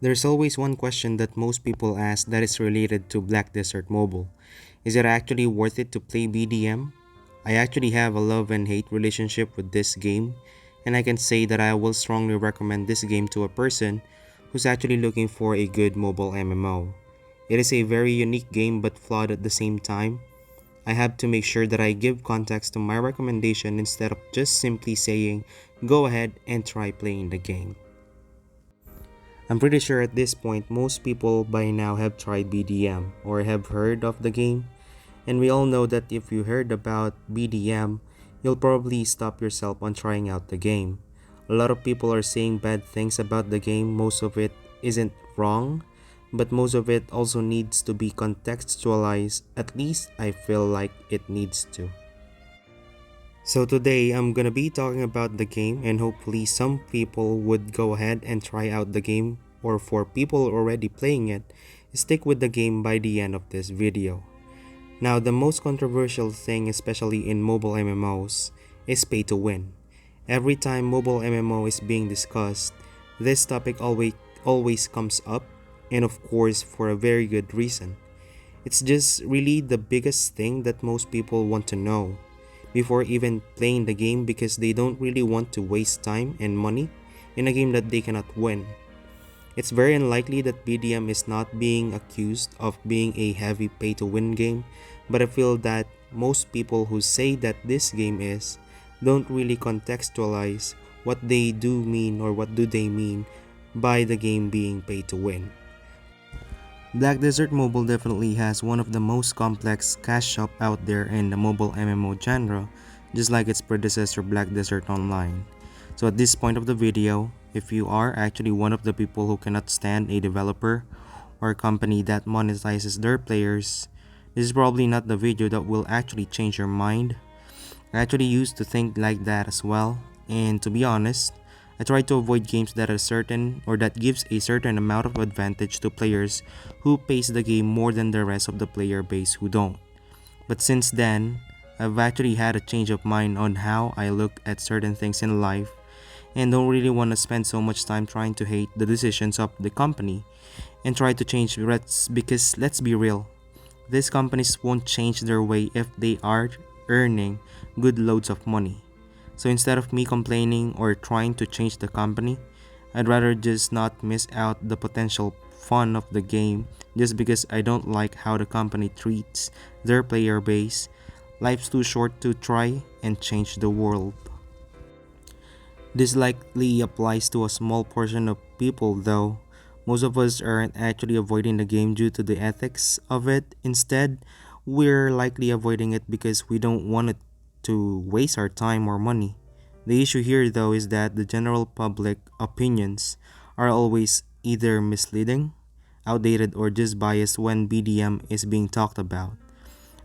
There's always one question that most people ask that is related to Black Desert Mobile. Is it actually worth it to play BDM? I actually have a love and hate relationship with this game, and I can say that I will strongly recommend this game to a person who's actually looking for a good mobile MMO. It is a very unique game but flawed at the same time. I have to make sure that I give context to my recommendation instead of just simply saying, go ahead and try playing the game. I'm pretty sure at this point most people by now have tried BDM or have heard of the game, and we all know that if you heard about BDM, you'll probably stop yourself on trying out the game. A lot of people are saying bad things about the game. Most of it isn't wrong, but most of it also needs to be contextualized. At least I feel like it needs to. So today I'm gonna be talking about the game, and hopefully some people would go ahead and try out the game, or for people already playing it, stick with the game by the end of this video. Now, the most controversial thing, especially in mobile MMOs, is pay to win. Every time mobile MMO is being discussed, this topic always comes up, and of course for a very good reason. It's just really the biggest thing that most people want to know before even playing the game, because they don't really want to waste time and money in a game that they cannot win. It's very unlikely that BDM is not being accused of being a heavy pay to win game, but I feel that most people who say that this game is don't really contextualize what they do mean, or what do they mean by the game being pay to win. Black Desert Mobile definitely has one of the most complex cash shop out there in the mobile MMO genre, just like its predecessor Black Desert Online. So at this point of the video, if you are actually one of the people who cannot stand a developer or a company that monetizes their players, this is probably not the video that will actually change your mind. I actually used to think like that as well, and to be honest, I try to avoid games that are certain, or that gives a certain amount of advantage to players who pace the game more than the rest of the player base who don't. But since then, I've actually had a change of mind on how I look at certain things in life, and don't really want to spend so much time trying to hate the decisions of the company and try to change threats, because let's be real, these companies won't change their way if they are earning good loads of money. So instead of me complaining or trying to change the company, I'd rather just not miss out the potential fun of the game just because I don't like how the company treats their player base. Life's too short to try and change the world. This likely applies to a small portion of people though. Most of us aren't actually avoiding the game due to the ethics of it. Instead, we're likely avoiding it because we don't want it to waste our time or money. The issue here though is that the general public opinions are always either misleading, outdated, or just biased when BDM is being talked about.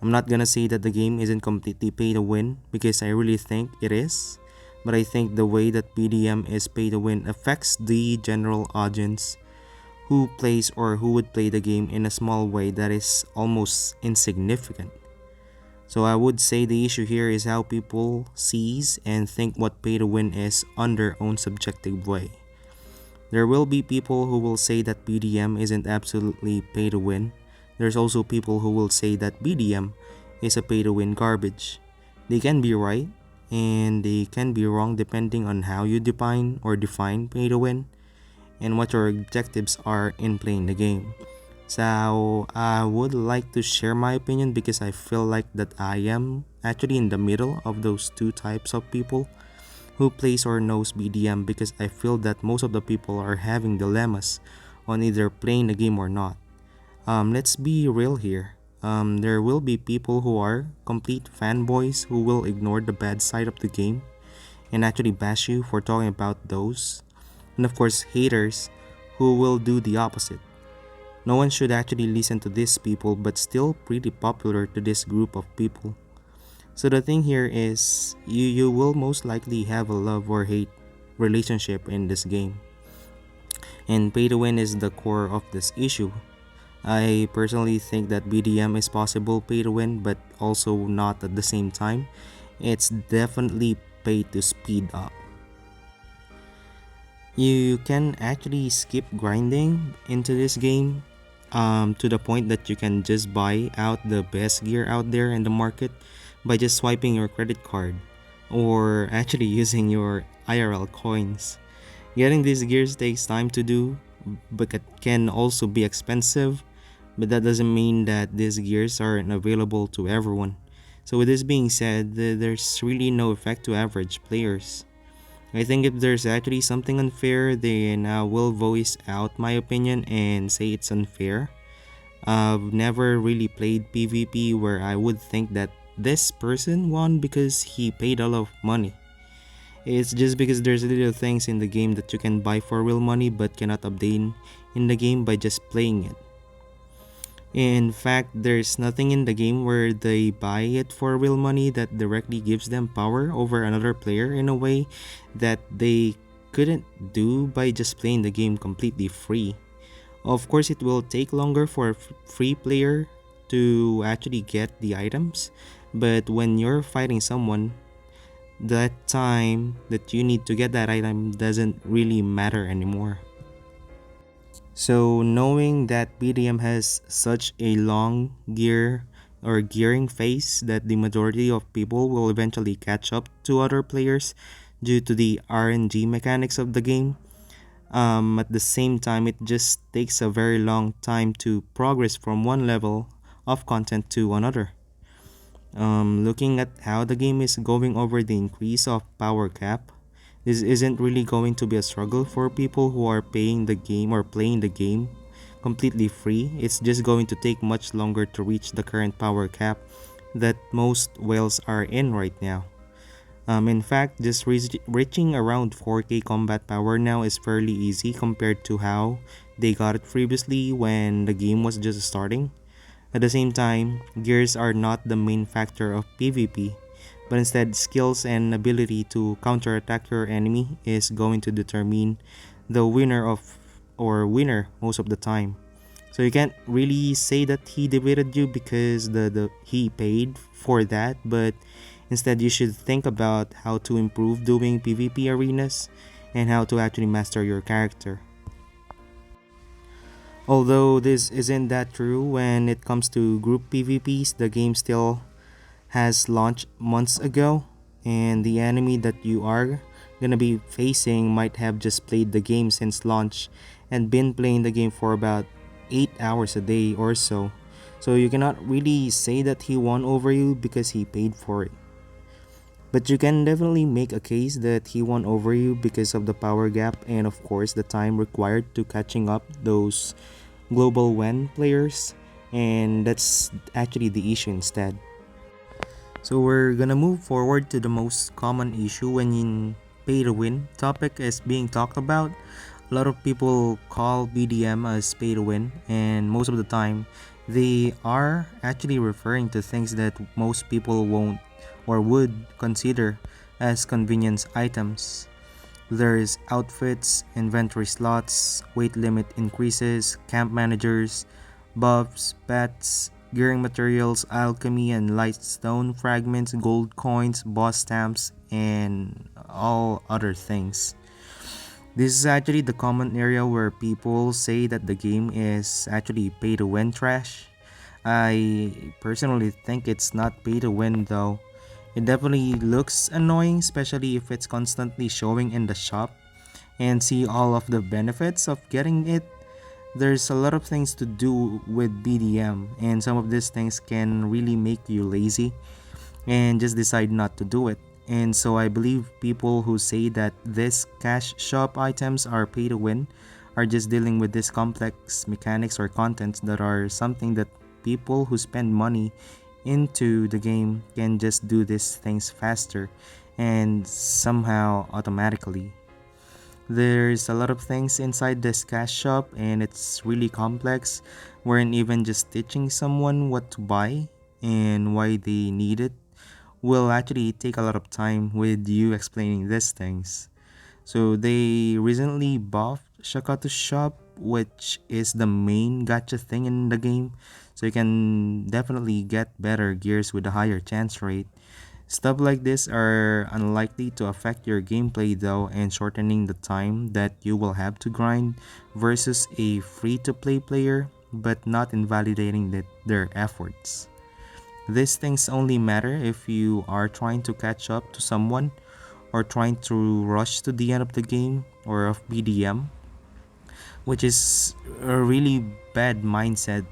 I'm not gonna say that the game isn't completely pay to win, because I really think it is, but I think the way that BDM is pay to win affects the general audience who plays or who would play the game in a small way that is almost insignificant. So I would say the issue here is how people sees and think what pay to win is on their own subjective way. There will be people who will say that BDM isn't absolutely pay to win. There's also people who will say that BDM is a pay to win garbage. They can be right and they can be wrong depending on how you define pay to win and what your objectives are in playing the game. So I would like to share my opinion because I feel like that I am actually in the middle of those two types of people who plays or knows BDM, because I feel that most of the people are having dilemmas on either playing the game or not. Let's be real here. There will be people who are complete fanboys who will ignore the bad side of the game and actually bash you for talking about those. And of course, haters who will do the opposite. No one should actually listen to these people, but still pretty popular to this group of people. So the thing here is, you will most likely have a love or hate relationship in this game. And pay to win is the core of this issue. I personally think that BDM is possible pay to win, but also not at the same time. It's definitely pay to speed up. You can actually skip grinding into this game to the point that you can just buy out the best gear out there in the market by just swiping your credit card or actually using your IRL coins. Getting these gears takes time to do, but it can also be expensive, but that doesn't mean that these gears aren't available to everyone. So with this being said, there's really no effect to average players. I think if there's actually something unfair, then I will voice out my opinion and say it's unfair. I've never really played PvP where I would think that this person won because he paid a lot of money. It's just because there's little things in the game that you can buy for real money but cannot obtain in the game by just playing it. In fact, there's nothing in the game where they buy it for real money that directly gives them power over another player in a way that they couldn't do by just playing the game completely free. Of course, it will take longer for a free player to actually get the items, but when you're fighting someone, that time that you need to get that item doesn't really matter anymore. So knowing that BDM has such a long gear or gearing phase that the majority of people will eventually catch up to other players due to the RNG mechanics of the game. At the same time, it just takes a very long time to progress from one level of content to another. Looking at how the game is going over the increase of power cap, this isn't really going to be a struggle for people who are paying the game or playing the game completely free. It's just going to take much longer to reach the current power cap that most whales are in right now. In fact, just reaching around 4K combat power now is fairly easy compared to how they got it previously when the game was just starting. At the same time, gears are not the main factor of PvP, but instead skills and ability to counterattack your enemy is going to determine the winner of or winner most of the time. So you can't really say that he defeated you because the he paid for that, but instead you should think about how to improve doing PvP arenas and how to actually master your character. Although this isn't that true when it comes to group PvPs, the game still has launched months ago, and the enemy that you are gonna be facing might have just played the game since launch and been playing the game for about 8 hours a day or so. So you cannot really say that he won over you because he paid for it. But you can definitely make a case that he won over you because of the power gap and of course the time required to catching up those global WAN players, and that's actually the issue instead. So we're gonna move forward to the most common issue when in pay to win topic is being talked about. A lot of people call BDM as pay to win, and most of the time they are actually referring to things that most people won't or would consider as convenience items. There's outfits, inventory slots, weight limit increases, camp managers, buffs, pets, gearing materials, alchemy and lightstone fragments, gold coins, boss stamps, and all other things. This is actually the common area where people say that the game is actually pay to win trash. I personally think it's not pay to win though. It definitely looks annoying, especially if it's constantly showing in the shop and see all of the benefits of getting it. There's a lot of things to do with BDM, and some of these things can really make you lazy and just decide not to do it. And so I believe people who say that this cash shop items are pay to win are just dealing with this complex mechanics or contents that are something that people who spend money into the game can just do these things faster and somehow automatically. There's a lot of things inside this cash shop and it's really complex, wherein even just teaching someone what to buy and why they need it will actually take a lot of time with you explaining these things. So they recently buffed Shakatu Shop, which is the main gacha thing in the game. So you can definitely get better gears with a higher chance rate. Stuff like this are unlikely to affect your gameplay though, and shortening the time that you will have to grind versus a free to play player, but not invalidating their efforts. These things only matter if you are trying to catch up to someone or trying to rush to the end of the game or of BDM, which is a really bad mindset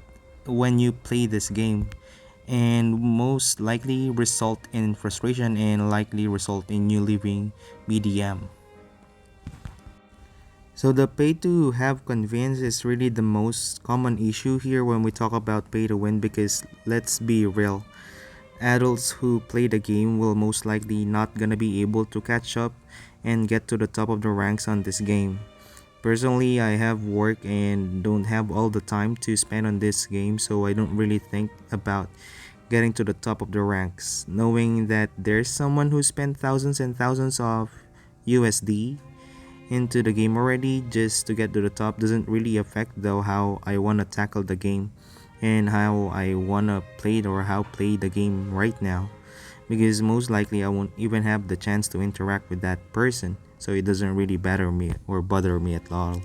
when you play this game, and most likely result in frustration and likely result in you leaving BDM. So the pay to have convenience is really the most common issue here when we talk about pay to win, because let's be real, adults who play the game will most likely not gonna be able to catch up and get to the top of the ranks on this game. Personally, I have work and don't have all the time to spend on this game, so I don't really think about getting to the top of the ranks. Knowing that there's someone who spent thousands and thousands of USD into the game already just to get to the top doesn't really affect though how I wanna tackle the game and how I wanna play it or how play the game right now, because most likely I won't even have the chance to interact with that person, so it doesn't really bother me at all.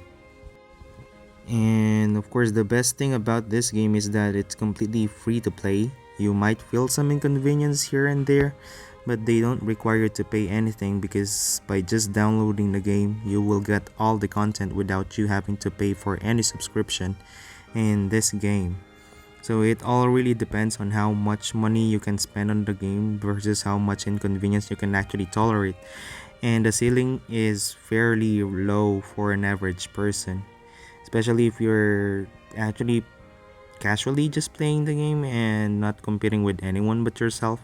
And of course, the best thing about this game is that it's completely free to play. You might feel some inconvenience here and there, but they don't require you to pay anything, because by just downloading the game, you will get all the content without you having to pay for any subscription in this game. So it all really depends on how much money you can spend on the game versus how much inconvenience you can actually tolerate. And the ceiling is fairly low for an average person, especially if you're actually casually just playing the game and not competing with anyone but yourself.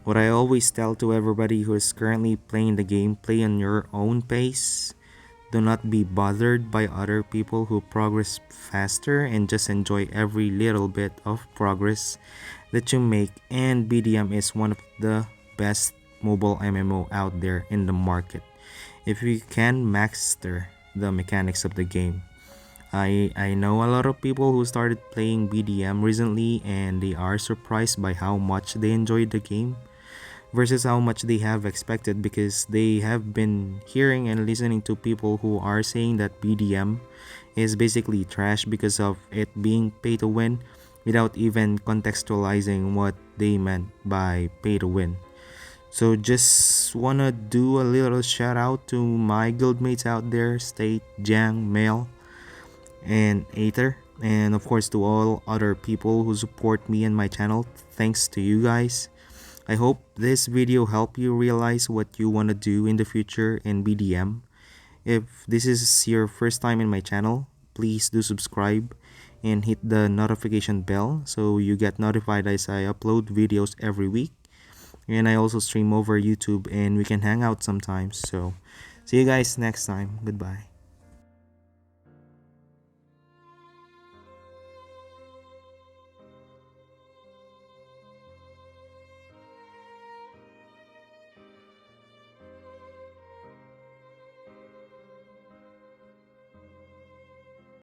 What I always tell to everybody who is currently playing the game, play on your own pace. Do not be bothered by other people who progress faster, and just enjoy every little bit of progress that you make. And BDM is one of the best mobile MMO out there in the market if you can master the mechanics of the game. I know a lot of people who started playing BDM recently and they are surprised by how much they enjoyed the game versus how much they have expected, because they have been hearing and listening to people who are saying that BDM is basically trash because of it being pay to win, without even contextualizing what they meant by pay to win. So just wanna do a little shout out to my guildmates out there, State, Jang, Mel, and Aether, and of course to all other people who support me and my channel. Thanks to you guys. I hope this video helped you realize what you want to do in the future in BDM. If this is your first time in my channel, please do subscribe and hit the notification bell so you get notified as I upload videos every week. And I also stream over YouTube and we can hang out sometimes. So see you guys next time. Goodbye.